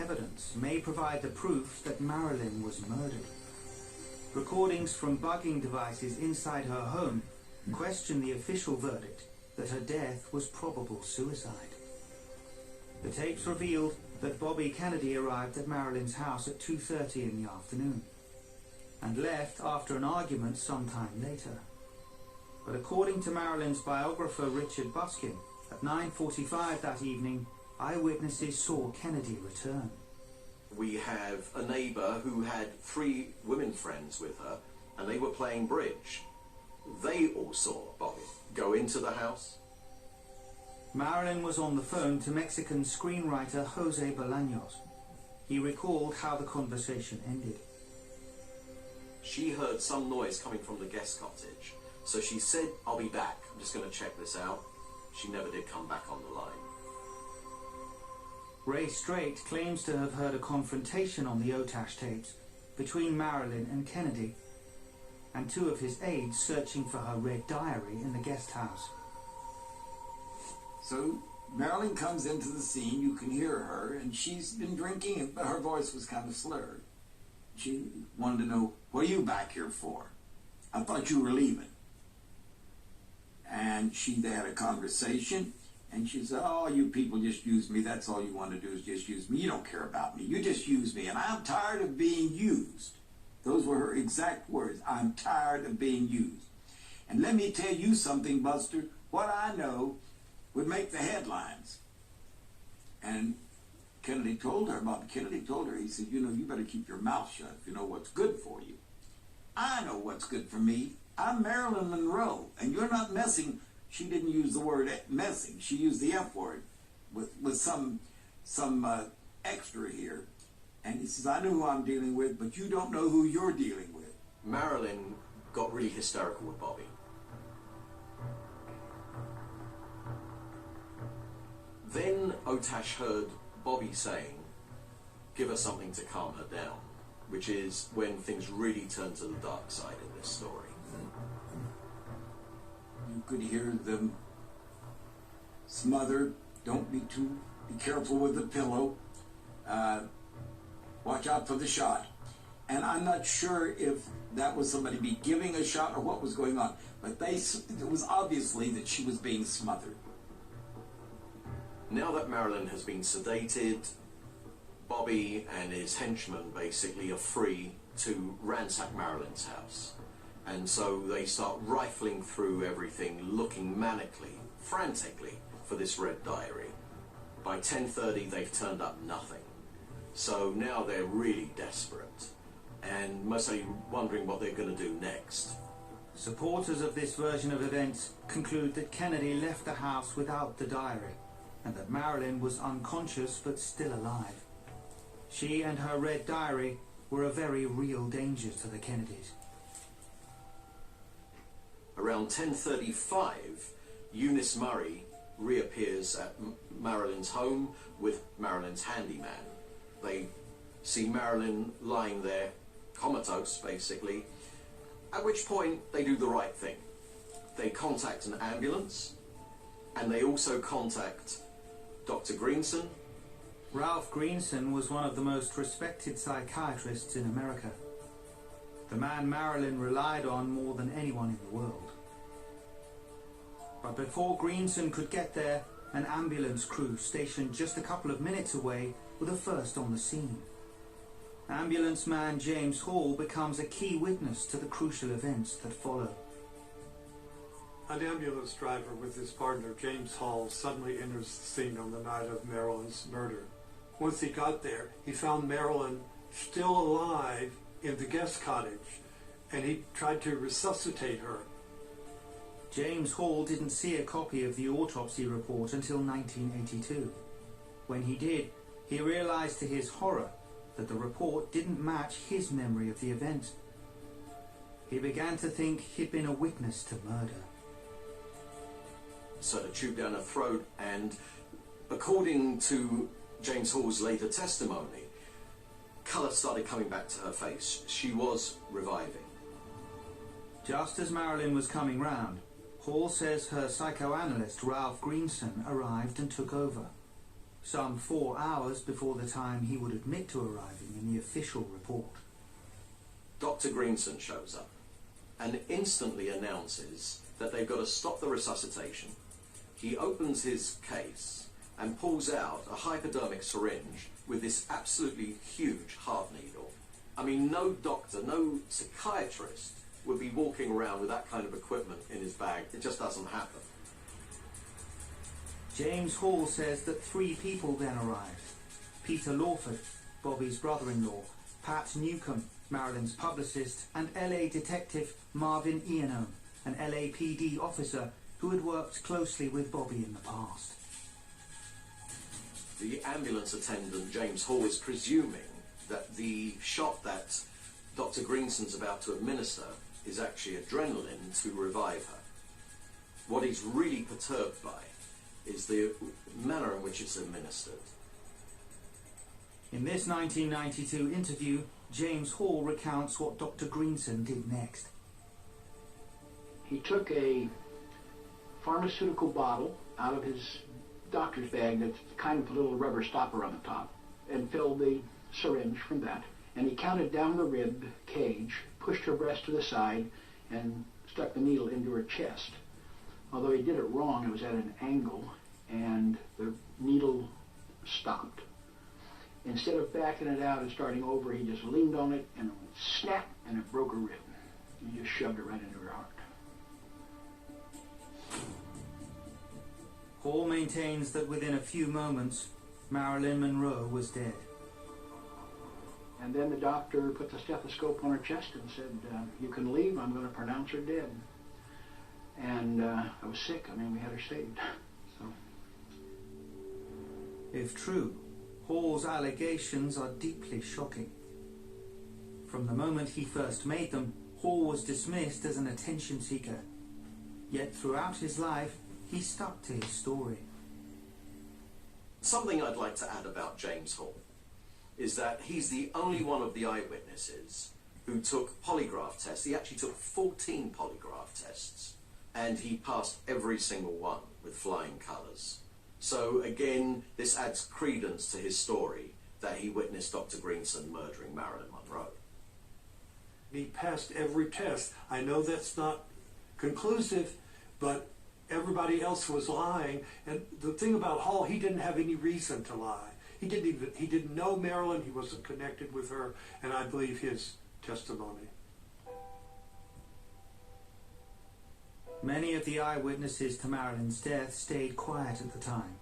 evidence may provide the proof that Marilyn was murdered. Recordings from bugging devices inside her home question the official verdict that her death was probable suicide. The tapes revealed that Bobby Kennedy arrived at Marilyn's house at 2:30 in the afternoon and left after an argument sometime later. But according to Marilyn's biographer Richard Buskin, at 9:45 that evening, eyewitnesses saw Kennedy return. We have a neighbour who had 3 women friends with her, and they were playing bridge. They all saw Bobby go into the house. Marilyn was on the phone to Mexican screenwriter Jose Bolaños. He recalled how the conversation ended. She heard some noise coming from the guest cottage, so she said, "I'll be back, I'm just going to check this out." She never did come back on the line. Ray Straight claims to have heard a confrontation on the Otash tapes between Marilyn and Kennedy, and 2 of his aides searching for her red diary in the guest house. So Marilyn comes into the scene, you can hear her, and she's been drinking, but her voice was kind of slurred. She wanted to know, "What are you back here for? I thought you were leaving." And they had a conversation, and she said, "Oh, you people just use me. That's all you want to do is just use me. You don't care about me. You just use me, and I'm tired of being used." Those were her exact words. "I'm tired of being used. And let me tell you something, Buster. What I know would make the headlines." And Kennedy told her, Bob Kennedy told her, he said, "You know, you better keep your mouth shut if you know what's good for you. I know what's good for me. I'm Marilyn Monroe, and you're not messing." She didn't use the word messing. She used the F word with some extra here. And he says, "I know who I'm dealing with, but you don't know who you're dealing with." Marilyn got really hysterical with Bobby. Then Otash heard Bobby saying, "Give her something to calm her down," which is when things really turn to the dark side in this story. You could hear them smother, be careful with the pillow, watch out for the shot. And I'm not sure if that was somebody giving a shot or what was going on, but it was obviously that she was being smothered. Now that Marilyn has been sedated, Bobby and his henchmen basically are free to ransack Marilyn's house. And so they start rifling through everything, looking manically, frantically for this red diary. By 10:30 they've turned up nothing. So now they're really desperate and mostly wondering what they're going to do next. Supporters of this version of events conclude that Kennedy left the house without the diary and that Marilyn was unconscious but still alive. She and her red diary were a very real danger to the Kennedys. Around 10:35, Eunice Murray reappears at Marilyn's home with Marilyn's handyman. They see Marilyn lying there, comatose basically, at which point they do the right thing. They contact an ambulance, and they also contact Dr. Greenson. Ralph Greenson was one of the most respected psychiatrists in America. The man Marilyn relied on more than anyone in the world. But before Greenson could get there, an ambulance crew stationed just a couple of minutes away were the first on the scene. Ambulance man James Hall becomes a key witness to the crucial events that follow. An ambulance driver with his partner James Hall suddenly enters the scene on the night of Marilyn's murder. Once he got there, he found Marilyn still alive in the guest cottage, and he tried to resuscitate her. James Hall didn't see a copy of the autopsy report until 1982. When he did, he realized to his horror that the report didn't match his memory of the event. He began to think he'd been a witness to murder. So the tube down her throat, and according to James Hall's later testimony, colour started coming back to her face. She was reviving. Just as Marilyn was coming round, Hall says her psychoanalyst Ralph Greenson arrived and took over. some 4 hours before the time he would admit to arriving in the official report. Dr. Greenson shows up and instantly announces that they've got to stop the resuscitation. He opens his case and pulls out a hypodermic syringe with this absolutely huge heart needle. I mean, no doctor, no psychiatrist would be walking around with that kind of equipment in his bag. It just doesn't happen. James Hall says that 3 people then arrived. Peter Lawford, Bobby's brother-in-law, Pat Newcomb, Marilyn's publicist, and LA detective Marvin Iannone, an LAPD officer who had worked closely with Bobby in the past. The ambulance attendant, James Hall, is presuming that the shot that Dr. Greenson's about to administer is actually adrenaline to revive her. What he's really perturbed by is the manner in which it's administered. In this 1992 interview, James Hall recounts what Dr. Greenson did next. He took a pharmaceutical bottle out of his doctor's bag that's kind of a little rubber stopper on the top and filled the syringe from that. And he counted down the rib cage, pushed her breast to the side, and stuck the needle into her chest. Although he did it wrong, it was at an angle, and the needle stopped. Instead of backing it out and starting over, he just leaned on it and it went snap, and it broke her rib. He just shoved it right into her heart. Hall maintains that within a few moments, Marilyn Monroe was dead. And then the doctor put the stethoscope on her chest and said, you can leave, I'm going to pronounce her dead. And I was sick. I mean, we had her saved. So. If true, Hall's allegations are deeply shocking. From the moment he first made them, Hall was dismissed as an attention seeker. Yet throughout his life, he stuck to his story. Something I'd like to add about James Hall is that he's the only one of the eyewitnesses who took polygraph tests. He actually took 14 polygraph tests, and he passed every single one with flying colours. So again, this adds credence to his story that he witnessed Dr. Greenson murdering Marilyn Monroe. He passed every test. I know that's not conclusive, but everybody else was lying. And the thing about Hall, he didn't have any reason to lie. He didn't know Marilyn, he wasn't connected with her, and I believe his testimony. Many of the eyewitnesses to Marilyn's death stayed quiet at the time,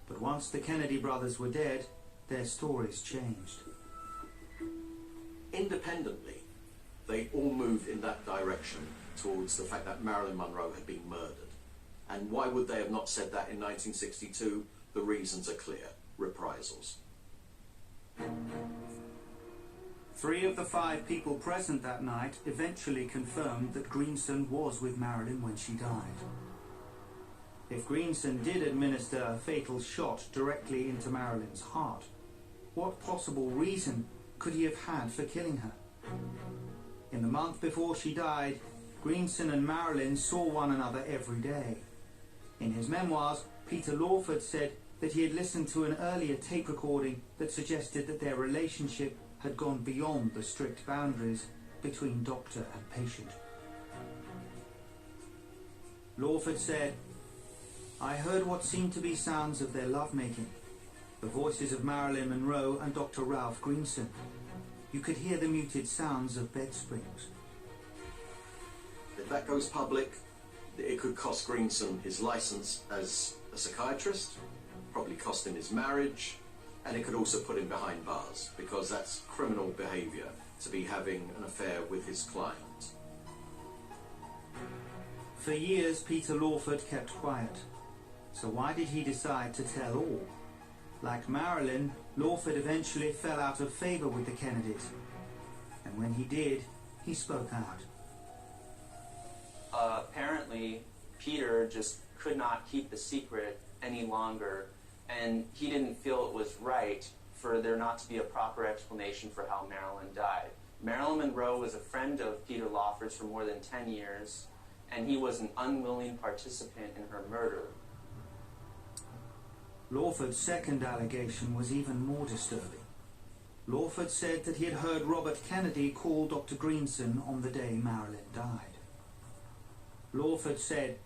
but once the Kennedy brothers were dead, their stories changed. Independently, they all moved in that direction towards the fact that Marilyn Monroe had been murdered. And why would they have not said that in 1962? The reasons are clear. Reprisals. 3 of the 5 people present that night eventually confirmed that Greenson was with Marilyn when she died. If Greenson did administer a fatal shot directly into Marilyn's heart, what possible reason could he have had for killing her? In the month before she died, Greenson and Marilyn saw one another every day. In his memoirs, Peter Lawford said that he had listened to an earlier tape recording that suggested that their relationship had gone beyond the strict boundaries between doctor and patient. Lawford said, "I heard what seemed to be sounds of their lovemaking, the voices of Marilyn Monroe and Dr. Ralph Greenson. You could hear the muted sounds of bed springs." If that goes public, it could cost Greenson his license as a psychiatrist, probably cost him his marriage, and it could also put him behind bars, because that's criminal behaviour to be having an affair with his client. For years, Peter Lawford kept quiet. So why did he decide to tell all? Like Marilyn, Lawford eventually fell out of favour with the Kennedys. And when he did, he spoke out. Apparently, Peter just could not keep the secret any longer, and he didn't feel it was right for there not to be a proper explanation for how Marilyn died. Marilyn Monroe was a friend of Peter Lawford's for more than 10 years, and he was an unwilling participant in her murder. Lawford's second allegation was even more disturbing. Lawford said that he had heard Robert Kennedy call Dr. Greenson on the day Marilyn died. Lawford said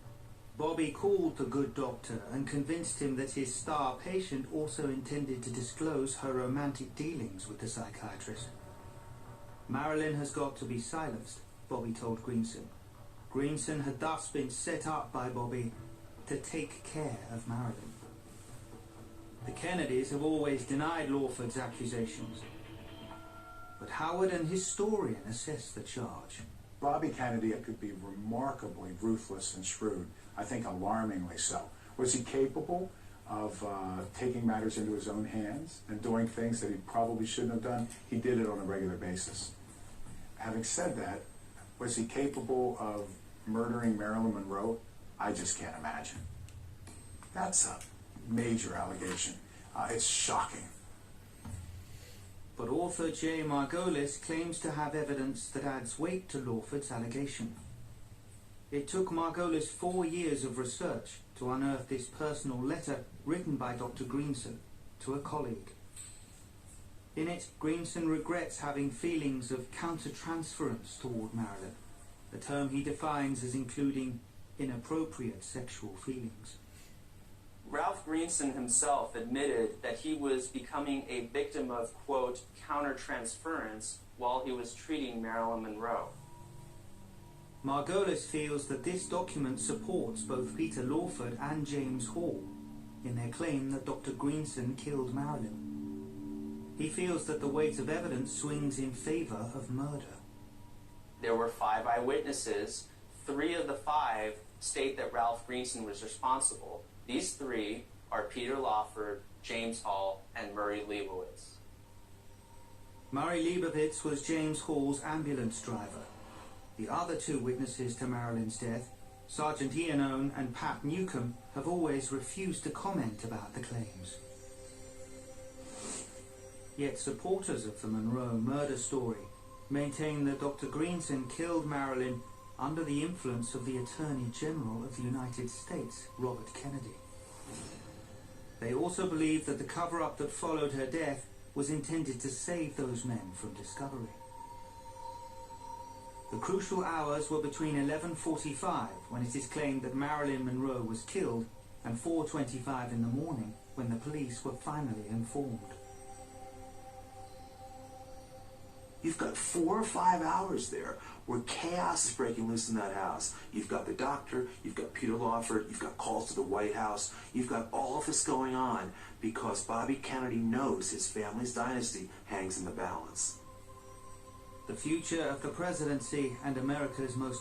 Bobby called the good doctor and convinced him that his star patient also intended to disclose her romantic dealings with the psychiatrist. Marilyn has got to be silenced, Bobby told Greenson. Greenson had thus been set up by Bobby to take care of Marilyn. The Kennedys have always denied Lawford's accusations, but how would an historian assess the charge? Bobby Kennedy could be remarkably ruthless and shrewd, I think alarmingly so. Was he capable of taking matters into his own hands and doing things that he probably shouldn't have done? He did it on a regular basis. Having said that, was he capable of murdering Marilyn Monroe? I just can't imagine. That's a major allegation. It's shocking. But author J. Margolis claims to have evidence that adds weight to Lawford's allegation. It took Margolis 4 years of research to unearth this personal letter written by Dr. Greenson to a colleague. In it, Greenson regrets having feelings of countertransference toward Marilyn, a term he defines as including inappropriate sexual feelings. Ralph Greenson himself admitted that he was becoming a victim of, quote, countertransference while he was treating Marilyn Monroe. Margolis feels that this document supports both Peter Lawford and James Hall in their claim that Dr. Greenson killed Marilyn. He feels that the weight of evidence swings in favor of murder. There were 5 eyewitnesses. 3 of the 5 state that Ralph Greenson was responsible. These 3 are Peter Lawford, James Hall, and Murray Leibowitz. Murray Leibowitz was James Hall's ambulance driver. The other 2 witnesses to Marilyn's death, Sergeant Ian Owen and Pat Newcomb, have always refused to comment about the claims. Yet supporters of the Monroe murder story maintain that Dr. Greenson killed Marilyn under the influence of the Attorney General of the United States, Robert Kennedy. They also believe that the cover-up that followed her death was intended to save those men from discovery. The crucial hours were between 11:45, when it is claimed that Marilyn Monroe was killed, and 4:25 in the morning, when the police were finally informed. You've got 4 or 5 hours there where chaos is breaking loose in that house. You've got the doctor, you've got Peter Lawford, you've got calls to the White House, you've got all of this going on because Bobby Kennedy knows his family's dynasty hangs in the balance. The future of the presidency and America's most